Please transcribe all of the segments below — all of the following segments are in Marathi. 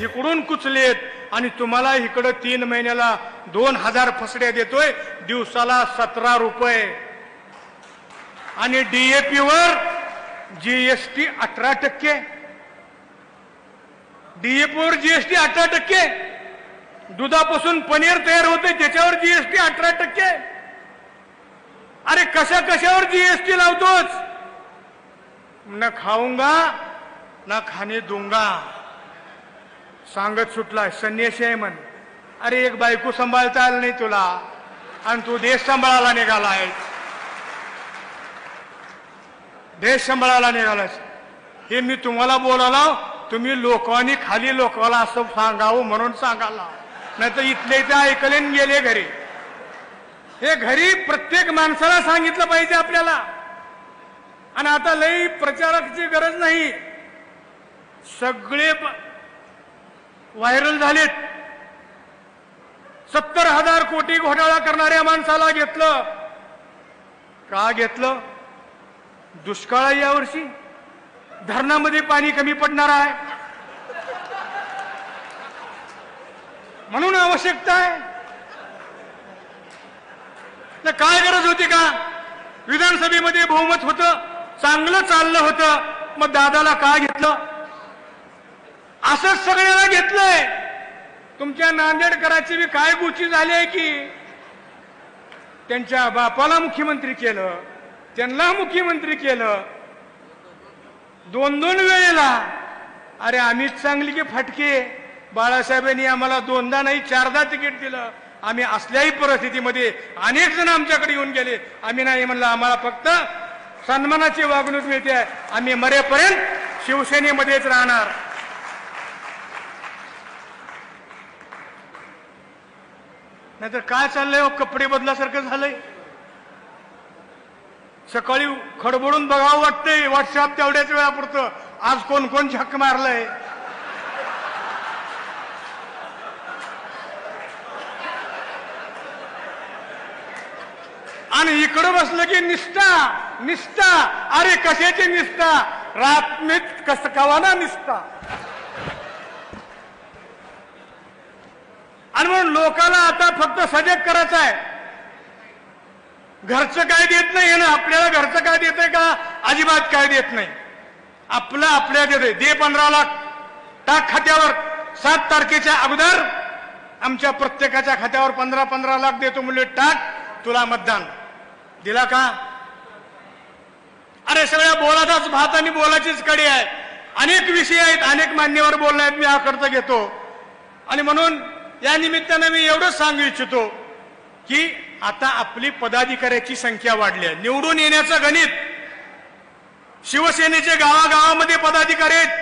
इकडून कुचलेत आणि तुम्हाला इकडं 3 महिन्याला 2000 फसड्या देतोय, दिवसाला 17 रुपये आणि DAP वर GST 18%, DAP वर GST 18%, दुधापासून पनीर तयार होते त्याच्यावर GST 18%. अरे कशा कशावर GST लावतोच? न खाऊंगा ना खाने दूंगा सांगत सुटलाय, संन्यासी आहे म्हण. अरे एक बायको सांभाळता आलं नाही तुला आणि तू देश सांभाळायला निघालाय, देश सांभाळायला निघालायस. हे मी तुम्हाला बोलायला, तुम्ही लोकांनी खाली लोकाला असं सांगावं म्हणून सांगायला, नाही तर इथले इथे ऐकले आणि गेले घरी. हे घरी प्रत्येक माणसाला सांगितलं पाहिजे आपल्याला. आणि आता लई प्रचाराची गरज नाही, सगळे व्हायरल झालेत. 70,000 कोटी घोटाळा करणाऱ्या माणसाला घेतलं. का घेतलं? दुष्काळ आहे यावर्षी, धरणामध्ये पाणी कमी पडणार आहे म्हणून आवश्यकता आहे ना. काय गरज होती का? विधानसभेमध्ये बहुमत होतं, चांगलं चाललं होतं, मग दादाला का घेतलं? असंच सगळ्याला घेतलंय. तुमच्या नांदेडकरांची बी काय गुची झाली आहे की त्यांच्या बापाला मुख्यमंत्री केलं, त्यांना मुख्यमंत्री केलं 2-2 वेळेला. अरे आम्हीच चांगली की फाटके? बाळासाहेबांनी आम्हाला 2दा नाही 4दा तिकीट दिलं. आम्ही असल्याही परिस्थितीमध्ये अनेक जण आमच्याकडे येऊन गेले, आम्ही नाही म्हणलं. आम्हाला फक्त सन्मानाची वागणूक मिळते, आम्ही मरेपर्यंत शिवसेनेमध्येच राहणार. नाहीतर काय चाललंय? कपडे बदलासारखं झालंय. सकाळी खडबडून बघावं वाटतंय व्हॉट्सअप तेवढ्याच वेळापुरतं, आज कोण कोण झक मारलंय. आणि इकडं बसलं की निष्ठा निष्ठा. अरे कशाची निष्ठा? रात्मीत कस कवाना निष्ठा. आणि म्हणून लोकांना आता फक्त सजग करायचं आहे. घरचं काय देत नाही ना आपल्याला, घरचं काय देतंय का? अजिबात काय देत नाही. आपलं आपल्या देते. दे 15 लाख टाक खात्यावर, 7 तारखेच्या अगोदर आमच्या प्रत्येकाच्या खात्यावर 15-15 लाख देतो म्हणले, टाक तुला मतदान. दिला का? अरे सगळ्या बोलाचाच भात आणि बोलाचीच कडी आहे. अनेक विषय आहेत, अनेक मान्यवर बोलले आहेत, मी हा खर्च घेतो. आणि म्हणून या निमित्तानं मी एवढंच सांगू इच्छितो की आता आपली पदाधिकाऱ्याची संख्या वाढली आहे. निवडून येण्याचं गणित, शिवसेनेचे गावागावामध्ये पदाधिकारी आहेत,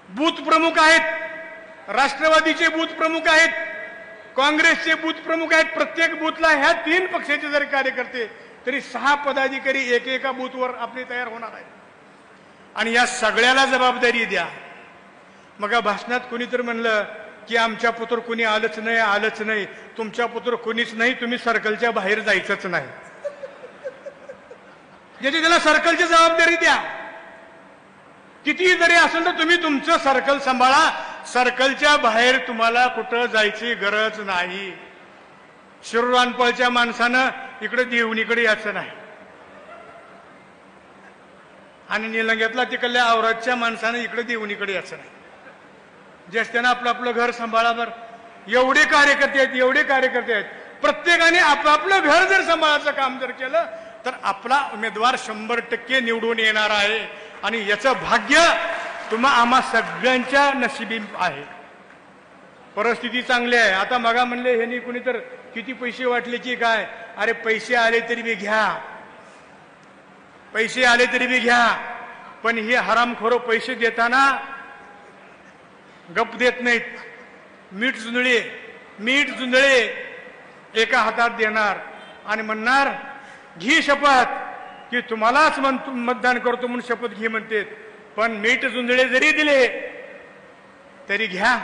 बूथ प्रमुख आहेत, राष्ट्रवादीचे बूथ प्रमुख आहेत, काँग्रेसचे बूथ प्रमुख आहेत. प्रत्येक बूथला ह्या 3 पक्षाचे जरी कार्यकर्ते तरी 6 पदाधिकारी एकेका बूथवर आपले तयार होणार आहेत. आणि या सगळ्याला जबाबदारी द्या. मग भाषणात कोणीतरी म्हणलं की आमच्या पुत्र कोणी आलंच नाही. तुमच्या पुत्र कोणीच नाही, तुम्ही सर्कलच्या बाहेर जायचंच नाही. ज्याची त्याला सर्कलची जबाबदारी द्या. किती जरी असेल तर तुम्ही तुमचं सर्कल सांभाळा. सर्कलच्या बाहेर तुम्हाला कुठं जायची गरज नाही. शिरूरानपळच्या माणसानं इकडे देवणीकडे यायचं नाही आणि निलंग्यातला तिकडल्या औरातच्या माणसानं इकडे देवणीकडे यायचं नाही. ज्यास त्यानं आपलं आपलं घर सांभाळा. बर एवढे कार्यकर्ते आहेत, प्रत्येकाने आपापलं घर जर सांभाळायचं काम जर केलं तर आपला उमेदवार 100% निवडून येणार आहे. आणि याचं भाग्य आम्हा सगळ्यांच्या नशिबी आहे. परिस्थिती चांगली आहे. आता मगा म्हणले ह्यांनी कुणी तर किती पैसे वाटले की काय? अरे पैसे आले तरी बी घ्या, पैसे आले तरी बी घ्या, पण हे हरामखोर पैसे देताना गप देत नाहीत. मीठ जुंदळे एका हातात देणार आणि म्हणणार घी शपथ की तुम्हालाच मतदान करतो म्हणून शपथ घे म्हणते. पण मीठ जुंदळे जरी दिले तरी घ्या.